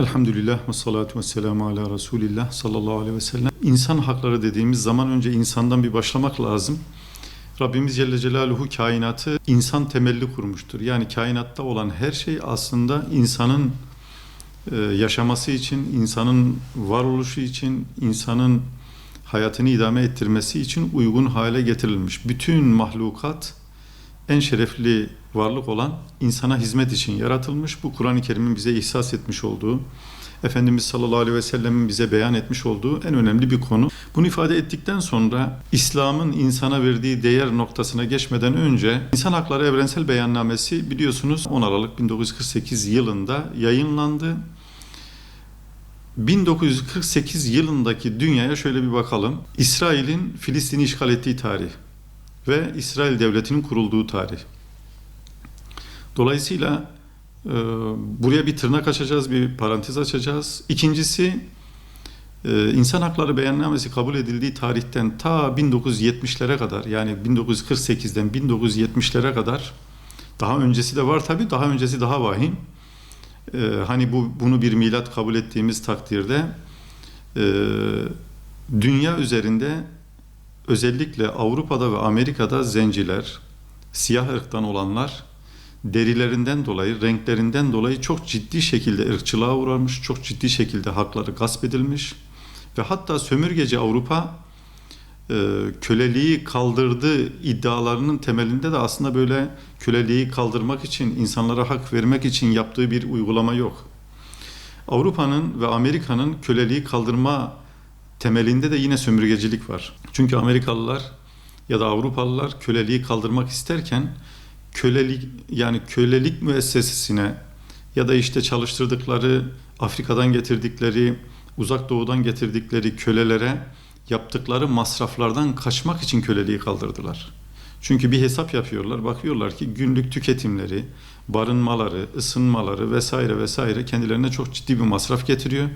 Elhamdülillah ve salatu ve selamu ala Resulillah sallallahu aleyhi ve sellem. İnsan hakları dediğimiz zaman önce insandan bir başlamak lazım. Rabbimiz Celle Celaluhu kainatı insan temelli kurmuştur. Yani kainatta olan her şey aslında insanın yaşaması için, insanın varoluşu için, insanın hayatını idame ettirmesi için uygun hale getirilmiş. Bütün mahlukat en şerefli varlık olan insana hizmet için yaratılmış. Bu Kur'an-ı Kerim'in bize ihsas etmiş olduğu, Efendimiz sallallahu aleyhi ve sellem'in bize beyan etmiş olduğu en önemli bir konu. Bunu ifade ettikten sonra İslam'ın insana verdiği değer noktasına geçmeden önce İnsan Hakları Evrensel Beyannamesi biliyorsunuz 10 Aralık 1948 yılında yayınlandı. 1948 yılındaki dünyaya şöyle bir bakalım. İsrail'in Filistin'i işgal ettiği tarih ve İsrail Devleti'nin kurulduğu tarih. Dolayısıyla buraya bir tırnak açacağız, bir parantez açacağız. İkincisi, İnsan Hakları Beyannamesi kabul edildiği tarihten ta 1970'lere kadar, yani 1948'den 1970'lere kadar, daha öncesi de var tabii, daha öncesi daha vahim. Hani bunu bir milat kabul ettiğimiz takdirde dünya üzerinde özellikle Avrupa'da ve Amerika'da zenciler, siyah ırktan olanlar derilerinden dolayı, renklerinden dolayı çok ciddi şekilde ırkçılığa uğramış, çok ciddi şekilde hakları gasp edilmiş ve hatta sömürgeci Avrupa köleliği kaldırdığı iddialarının temelinde de aslında böyle köleliği kaldırmak için, insanlara hak vermek için yaptığı bir uygulama yok. Avrupa'nın ve Amerika'nın köleliği kaldırma temelinde de yine sömürgecilik var. Çünkü Amerikalılar ya da Avrupalılar köleliği kaldırmak isterken kölelik müessesesine ya da işte çalıştırdıkları, Afrika'dan getirdikleri, Uzak Doğu'dan getirdikleri kölelere yaptıkları masraflardan kaçmak için köleliği kaldırdılar. Çünkü bir hesap yapıyorlar, bakıyorlar ki günlük tüketimleri, barınmaları, ısınmaları vesaire vesaire kendilerine çok ciddi bir masraf getiriyor.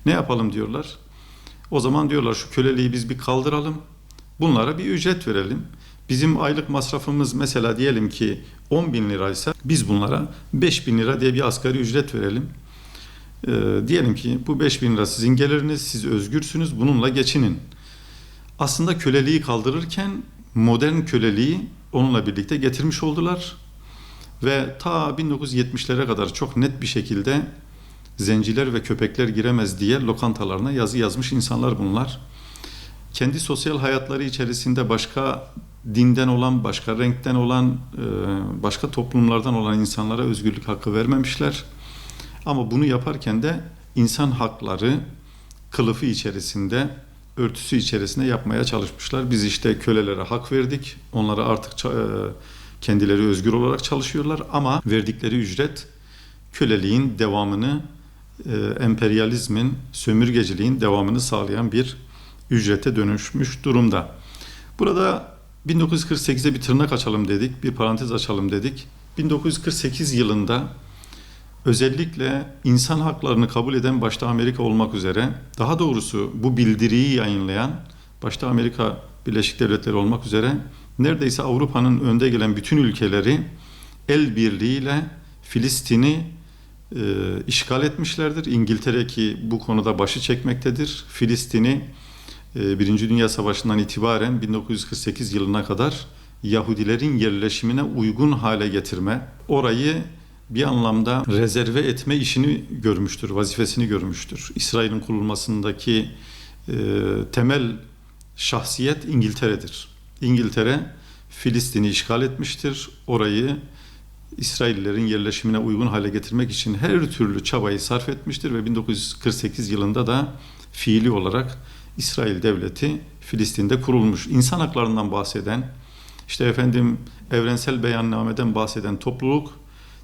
Ne yapalım diyorlar. O zaman diyorlar şu köleliği biz bir kaldıralım, bunlara bir ücret verelim. Bizim aylık masrafımız mesela diyelim ki 10 bin liraysa biz bunlara 5 bin lira diye bir asgari ücret verelim. Diyelim ki bu 5 bin lira sizin geliriniz, siz özgürsünüz, bununla geçinin. Aslında köleliği kaldırırken modern köleliği onunla birlikte getirmiş oldular. Ve ta 1970'lere kadar çok net bir şekilde zenciler ve köpekler giremez diye lokantalarına yazı yazmış insanlar bunlar. Kendi sosyal hayatları içerisinde başka dinden olan, başka renkten olan, başka toplumlardan olan insanlara özgürlük hakkı vermemişler. Ama bunu yaparken de insan hakları kılıfı içerisinde, örtüsü içerisinde yapmaya çalışmışlar. Biz işte kölelere hak verdik. Onlara artık kendileri özgür olarak çalışıyorlar ama verdikleri ücret köleliğin devamını, emperyalizmin, sömürgeciliğin devamını sağlayan bir ücrete dönüşmüş durumda. Burada 1948'e bir tırnak açalım dedik, bir parantez açalım dedik. 1948 yılında özellikle insan haklarını kabul eden başta Amerika olmak üzere, daha doğrusu bu bildiriyi yayınlayan başta Amerika Birleşik Devletleri olmak üzere neredeyse Avrupa'nın önde gelen bütün ülkeleri el birliğiyle Filistin'i işgal etmişlerdir. İngiltere ki bu konuda başı çekmektedir. Filistin'i Birinci Dünya Savaşı'ndan itibaren 1948 yılına kadar Yahudilerin yerleşimine uygun hale getirme, orayı bir anlamda rezerve etme işini görmüştür, vazifesini görmüştür. İsrail'in kurulmasındaki temel şahsiyet İngiltere'dir. İngiltere Filistin'i işgal etmiştir. Orayı İsraillerin yerleşimine uygun hale getirmek için her türlü çabayı sarf etmiştir ve 1948 yılında da fiili olarak İsrail Devleti Filistin'de kurulmuş. İnsan haklarından bahseden, işte evrensel beyannameden bahseden topluluk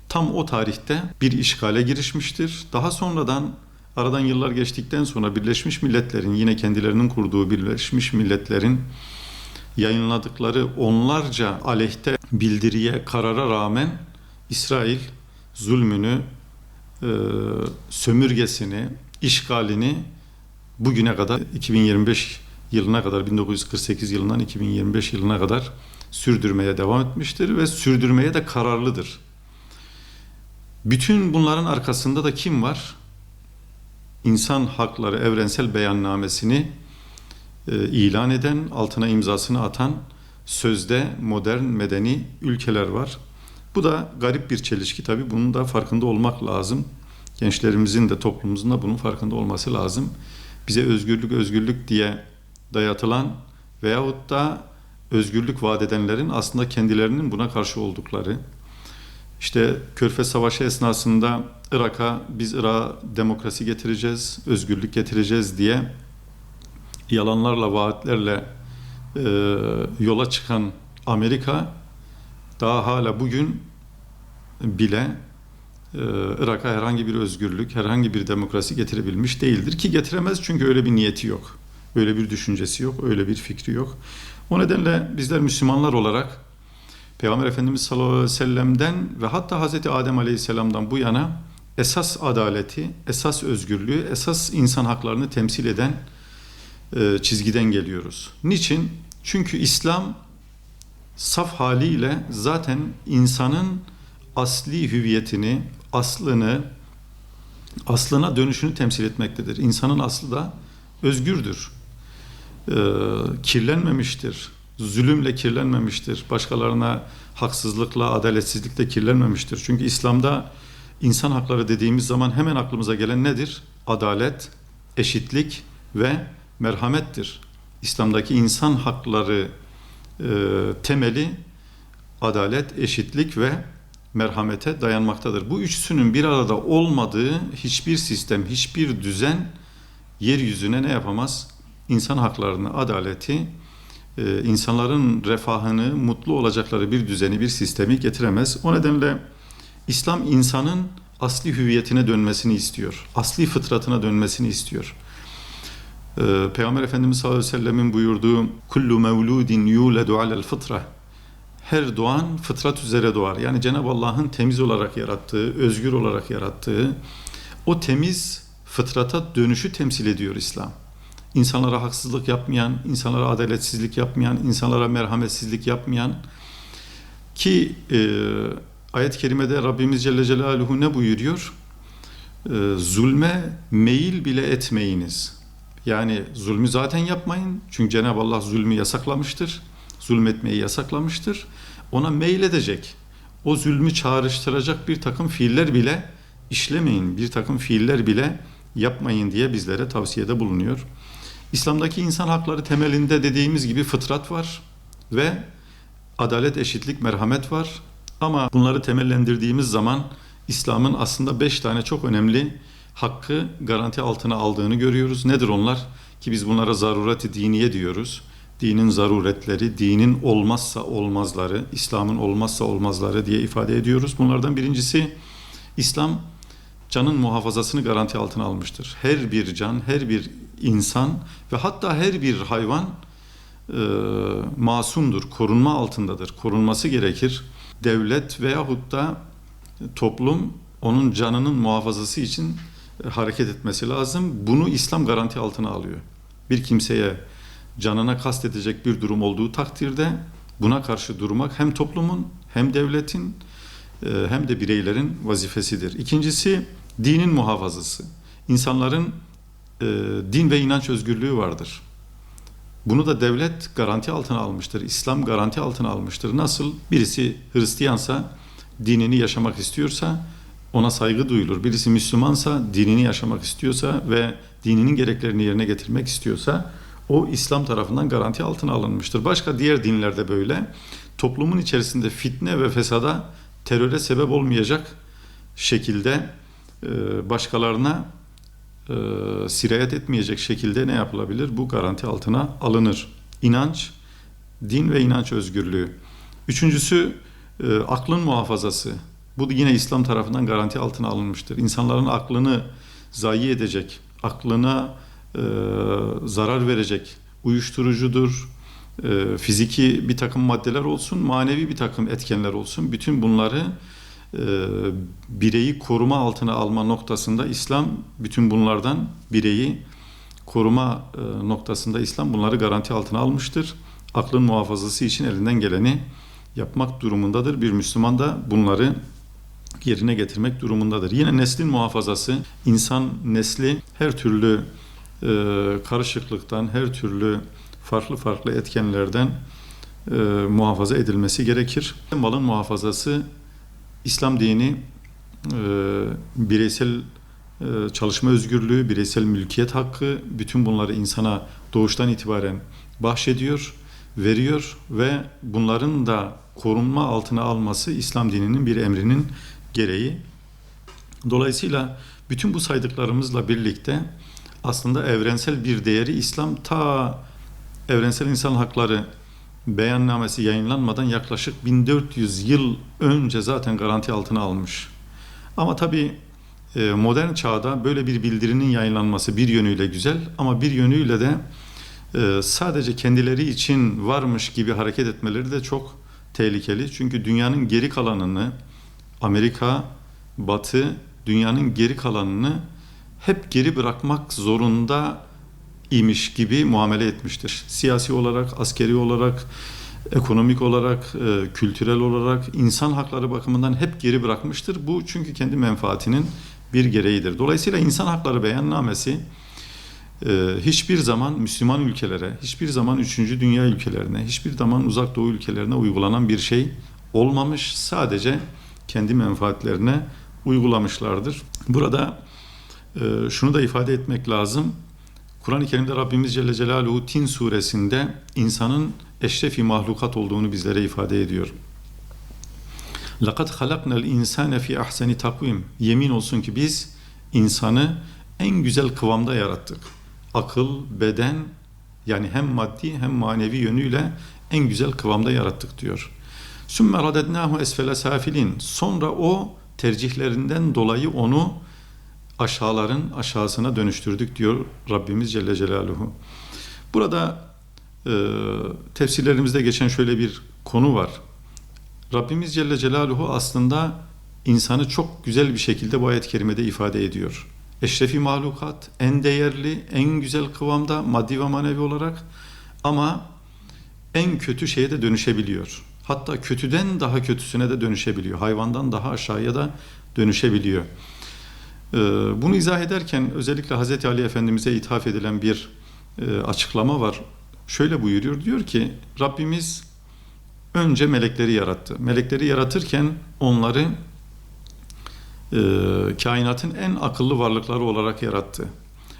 tam o tarihte bir işgale girişmiştir. Daha sonradan aradan yıllar geçtikten sonra Birleşmiş Milletler'in, yine kendilerinin kurduğu Birleşmiş Milletler'in yayınladıkları onlarca aleyhte bildiriye, karara rağmen İsrail zulmünü, sömürgesini, işgalini bugüne kadar 2025 yılına kadar 1948 yılından 2025 yılına kadar sürdürmeye devam etmiştir ve sürdürmeye de kararlıdır. Bütün bunların arkasında da kim var? insan hakları evrensel beyannamesini ilan eden, altına imzasını atan sözde modern medeni ülkeler var. Bu da garip bir çelişki tabii. Bunun da farkında olmak lazım. Gençlerimizin de toplumumuzun da bunun farkında olması lazım. Bize özgürlük özgürlük diye dayatılan veyahut da özgürlük vaat edenlerin aslında kendilerinin buna karşı oldukları. İşte Körfez Savaşı esnasında biz Irak'a demokrasi getireceğiz, özgürlük getireceğiz diye yalanlarla, vaatlerle yola çıkan Amerika daha hala bugün bile Irak'a herhangi bir özgürlük, herhangi bir demokrasi getirebilmiş değildir ki getiremez çünkü öyle bir niyeti yok. Öyle bir düşüncesi yok, öyle bir fikri yok. O nedenle bizler Müslümanlar olarak Peygamber Efendimiz sallallahu aleyhi ve sellem'den ve hatta Hazreti Adem aleyhisselam'dan bu yana esas adaleti, esas özgürlüğü, esas insan haklarını temsil eden çizgiden geliyoruz. Niçin? Çünkü İslam saf haliyle zaten insanın asli hüviyetini, aslına dönüşünü temsil etmektedir. İnsanın aslı da özgürdür. Kirlenmemiştir. Zulümle kirlenmemiştir. Başkalarına haksızlıkla, adaletsizlikle kirlenmemiştir. Çünkü İslam'da insan hakları dediğimiz zaman hemen aklımıza gelen nedir? Adalet, eşitlik ve merhamettir. İslam'daki insan hakları temeli adalet, eşitlik ve merhamete dayanmaktadır. Bu üçsünün bir arada olmadığı hiçbir sistem, hiçbir düzen yeryüzüne ne yapamaz? İnsan haklarını, adaleti, insanların refahını, mutlu olacakları bir düzeni, bir sistemi getiremez. O nedenle İslam insanın asli hüviyetine dönmesini istiyor. Asli fıtratına dönmesini istiyor. Peygamber Efendimiz sallallahu aleyhi ve sellemin buyurduğu kullu mevludin yuledu alel fıtra, her doğan fıtrat üzere doğar. Yani Cenab-ı Allah'ın temiz olarak yarattığı, özgür olarak yarattığı o temiz fıtrata dönüşü temsil ediyor İslam. İnsanlara haksızlık yapmayan, insanlara adaletsizlik yapmayan, insanlara merhametsizlik yapmayan ki ayet-i kerimede Rabbimiz Celle Celaluhu ne buyuruyor? Zulme meyil bile etmeyiniz. Yani zulmü zaten yapmayın. Çünkü Cenab-ı Allah zulmü yasaklamıştır. Zulmetmeyi yasaklamıştır. Ona meyledecek, o zulmü çağrıştıracak bir takım fiiller bile işlemeyin, bir takım fiiller bile yapmayın diye bizlere tavsiyede bulunuyor. İslam'daki insan hakları temelinde dediğimiz gibi fıtrat var ve adalet, eşitlik, merhamet var. Ama bunları temellendirdiğimiz zaman İslam'ın aslında 5 tane çok önemli hakkı garanti altına aldığını görüyoruz. Nedir onlar? Ki biz bunlara zaruret-i diniye diyoruz. Dinin zaruretleri, dinin olmazsa olmazları, İslam'ın olmazsa olmazları diye ifade ediyoruz. Bunlardan birincisi İslam canın muhafazasını garanti altına almıştır. Her bir can, her bir insan ve hatta her bir hayvan masumdur, korunma altındadır. Korunması gerekir. Devlet veyahut da toplum onun canının muhafazası için hareket etmesi lazım. Bunu İslam garanti altına alıyor. Bir kimseye canına kastedecek bir durum olduğu takdirde buna karşı durmak hem toplumun hem devletin hem de bireylerin vazifesidir. İkincisi dinin muhafazası. İnsanların din ve inanç özgürlüğü vardır. Bunu da devlet garanti altına almıştır. İslam garanti altına almıştır. Nasıl? Birisi Hristiyansa, dinini yaşamak istiyorsa ona saygı duyulur. Birisi Müslümansa, dinini yaşamak istiyorsa ve dininin gereklerini yerine getirmek istiyorsa o İslam tarafından garanti altına alınmıştır. Başka diğer dinlerde böyle toplumun içerisinde fitne ve fesada, teröre sebep olmayacak şekilde başkalarına sirayet etmeyecek şekilde ne yapılabilir? Bu garanti altına alınır. İnanç, din ve inanç özgürlüğü. Üçüncüsü aklın muhafazası. Bu da yine İslam tarafından garanti altına alınmıştır. İnsanların aklını zayi edecek, aklına zarar verecek, uyuşturucudur, fiziki bir takım maddeler olsun, manevi bir takım etkenler olsun. Bütün bunları bireyi koruma altına alma noktasında İslam bütün bunlardan bireyi koruma noktasında İslam bunları garanti altına almıştır. Aklın muhafazası için elinden geleni yapmak durumundadır. Bir Müslüman da bunları yerine getirmek durumundadır. Yine neslin muhafazası, insan nesli her türlü karışıklıktan, her türlü farklı etkenlerden muhafaza edilmesi gerekir. Malın muhafazası, İslam dini bireysel çalışma özgürlüğü, bireysel mülkiyet hakkı, bütün bunları insana doğuştan itibaren bahşediyor, veriyor ve bunların da korunma altına alması İslam dininin bir emrinin gereği. Dolayısıyla bütün bu saydıklarımızla birlikte aslında evrensel bir değeri İslam ta Evrensel İnsan Hakları Beyannamesi yayınlanmadan yaklaşık 1400 yıl önce zaten garanti altına almış. Ama tabii modern çağda böyle bir bildirinin yayınlanması bir yönüyle güzel ama bir yönüyle de sadece kendileri için varmış gibi hareket etmeleri de çok tehlikeli. Çünkü dünyanın geri kalanını, Amerika, Batı, dünyanın geri kalanını hep geri bırakmak zorunda imiş gibi muamele etmiştir. Siyasi olarak, askeri olarak, ekonomik olarak, kültürel olarak, insan hakları bakımından hep geri bırakmıştır. Bu çünkü kendi menfaatinin bir gereğidir. Dolayısıyla insan hakları beyannamesi hiçbir zaman Müslüman ülkelere, hiçbir zaman 3. Dünya ülkelerine, hiçbir zaman Uzak Doğu ülkelerine uygulanan bir şey olmamış. Sadece kendi menfaatlerine uygulamışlardır. Burada şunu da ifade etmek lazım. Kur'an-ı Kerim'de Rabbimiz Celle Celaluhu Tin suresinde insanın eşrefi mahlukat olduğunu bizlere ifade ediyor. لَقَدْ خَلَقْنَا الْاِنْسَانَ فِي اَحْسَنِ تَقْوِيمٍ Yemin olsun ki biz insanı en güzel kıvamda yarattık. Akıl, beden, yani hem maddi hem manevi yönüyle en güzel kıvamda yarattık diyor. ثُمَّ رَدَدْنَاهُ اَسْفَلَ سَافِلِينَ Sonra o tercihlerinden dolayı onu aşağıların aşağısına dönüştürdük diyor Rabbimiz Celle Celaluhu. Burada tefsirlerimizde geçen şöyle bir konu var. Rabbimiz Celle Celaluhu aslında insanı çok güzel bir şekilde bu ayet-i kerimede ifade ediyor. Eşrefi mahlukat, en değerli, en güzel kıvamda maddi ve manevi olarak ama en kötü şeye de dönüşebiliyor. Hatta kötüden daha kötüsüne de dönüşebiliyor. Hayvandan daha aşağıya da dönüşebiliyor. Bunu izah ederken özellikle Hz. Ali Efendimiz'e ithaf edilen bir açıklama var. Şöyle buyuruyor, diyor ki Rabbimiz önce melekleri yarattı. Melekleri yaratırken onları kainatın en akıllı varlıkları olarak yarattı.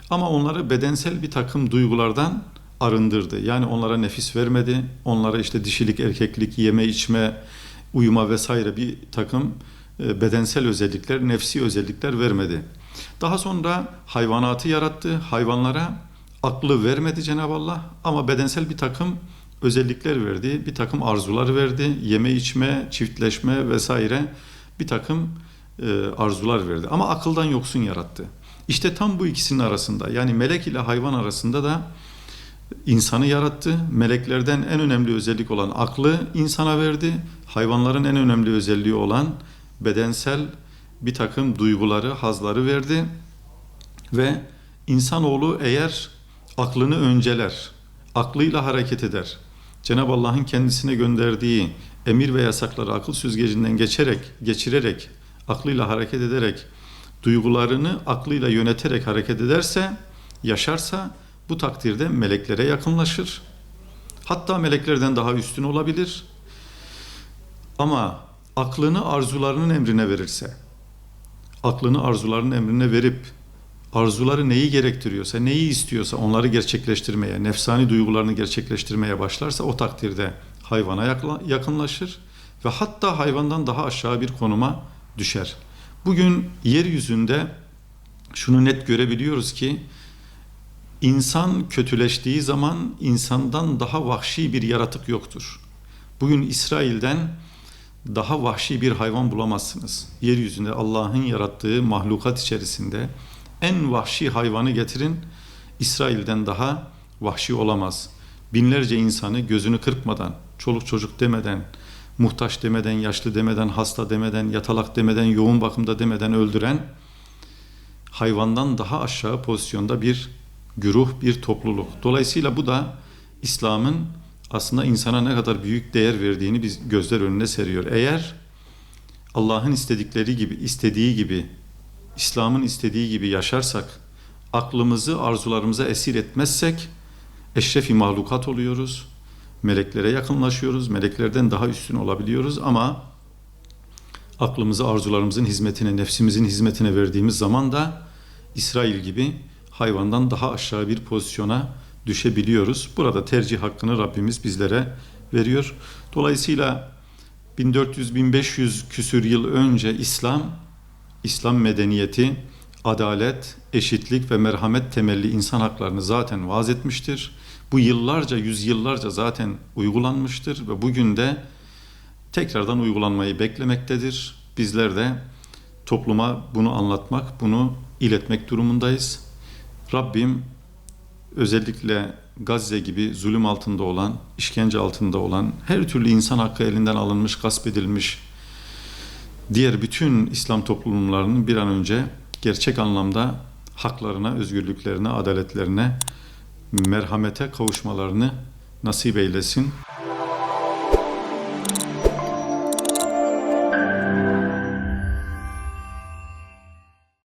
Ama onları bedensel bir takım duygulardan arındırdı. Yani onlara nefis vermedi. Onlara işte dişilik, erkeklik, yeme, içme, uyuma vesaire bir takım bedensel özellikler, nefsi özellikler vermedi. Daha sonra hayvanatı yarattı. Hayvanlara aklı vermedi Cenab-ı Allah ama bedensel bir takım özellikler verdi. Bir takım arzular verdi. Yeme, içme, çiftleşme vesaire bir takım arzular verdi. Ama akıldan yoksun yarattı. İşte tam bu ikisinin arasında, yani melek ile hayvan arasında da insanı yarattı. Meleklerden en önemli özellik olan aklı insana verdi. Hayvanların en önemli özelliği olan bedensel bir takım duyguları, hazları verdi. Ve insanoğlu eğer aklını önceler, aklıyla hareket eder, Cenab-ı Allah'ın kendisine gönderdiği emir ve yasakları akıl süzgecinden geçirerek, aklıyla hareket ederek, duygularını aklıyla yöneterek hareket ederse, yaşarsa bu takdirde meleklere yakınlaşır. Hatta meleklerden daha üstün olabilir. Ama aklını arzularının emrine verirse, aklını arzularının emrine verip, arzuları neyi gerektiriyorsa, neyi istiyorsa onları gerçekleştirmeye, nefsani duygularını gerçekleştirmeye başlarsa o takdirde hayvana yakınlaşır ve hatta hayvandan daha aşağı bir konuma düşer. Bugün yeryüzünde şunu net görebiliyoruz ki insan kötüleştiği zaman insandan daha vahşi bir yaratık yoktur. Bugün İsrail'den daha vahşi bir hayvan bulamazsınız. Yeryüzünde Allah'ın yarattığı mahlukat içerisinde en vahşi hayvanı getirin, İsrail'den daha vahşi olamaz. Binlerce insanı gözünü kırpmadan, çoluk çocuk demeden, muhtaç demeden, yaşlı demeden, hasta demeden, yatalak demeden, yoğun bakımda demeden öldüren, hayvandan daha aşağı pozisyonda bir güruh, bir topluluk. Dolayısıyla bu da İslam'ın aslında insana ne kadar büyük değer verdiğini biz gözler önüne seriyor. Eğer Allah'ın istediği gibi, İslam'ın istediği gibi yaşarsak, aklımızı arzularımıza esir etmezsek, eşrefi mahlukat oluyoruz. Meleklere yakınlaşıyoruz. Meleklerden daha üstün olabiliyoruz ama aklımızı arzularımızın hizmetine, nefsimizin hizmetine verdiğimiz zaman da İsrail gibi hayvandan daha aşağı bir pozisyona düşebiliyoruz. Burada tercih hakkını Rabbimiz bizlere veriyor. Dolayısıyla 1400-1500 küsür yıl önce İslam medeniyeti adalet, eşitlik ve merhamet temelli insan haklarını zaten vaaz etmiştir. Bu yıllarca, yüzyıllarca zaten uygulanmıştır ve bugün de tekrardan uygulanmayı beklemektedir. Bizler de topluma bunu anlatmak, bunu iletmek durumundayız. Rabbim özellikle Gazze gibi zulüm altında olan, işkence altında olan, her türlü insan hakkı elinden alınmış, gasp edilmiş diğer bütün İslam toplumlarının bir an önce gerçek anlamda haklarına, özgürlüklerine, adaletlerine, merhamete kavuşmalarını nasip eylesin.